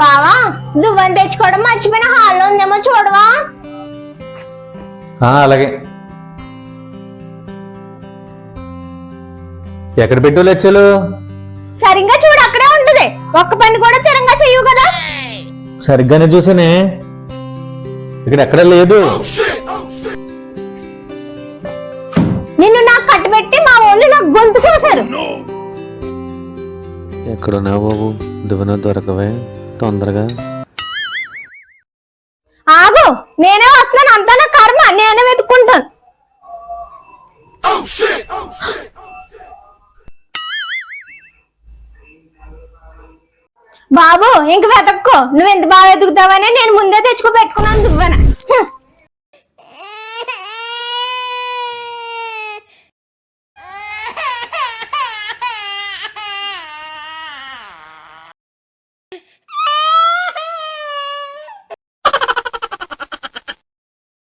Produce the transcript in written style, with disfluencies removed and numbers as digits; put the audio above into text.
బావా దువ్వని తెచ్చుకోవడం మర్చిపోయిన హాల్లో ఉందేమో చూడవా. అలాగే. ఎక్కడ పెట్టు లెచ్చలు? సరిగ్గా చూడు, అక్కడే ఉంటుంది. ఒక్క పని కూడా తిరంగా చెయ్యవు కదా. సరిగ్గానే చూసానే, ఇక్కడ ఎక్కడ లేదు. నిన్ను నాకు కట్టుబెట్టి మా వాళ్ళు నాకు గొంతు కోసారు. ఎక్కడున్నావు బాబు? దువ్వన దొరకవే తొందరగా. ఆగు, నేనే వస్తున్నాను. అంతా నా కర్మ, నేనే వెతుక్కుంటాను. బాబు ఇంక వెతక్కో. నువ్వు ఎంత బాగా వెతుకుతావని నేను ముందే తెచ్చుకో పెట్టుకున్నాను దువ్వన.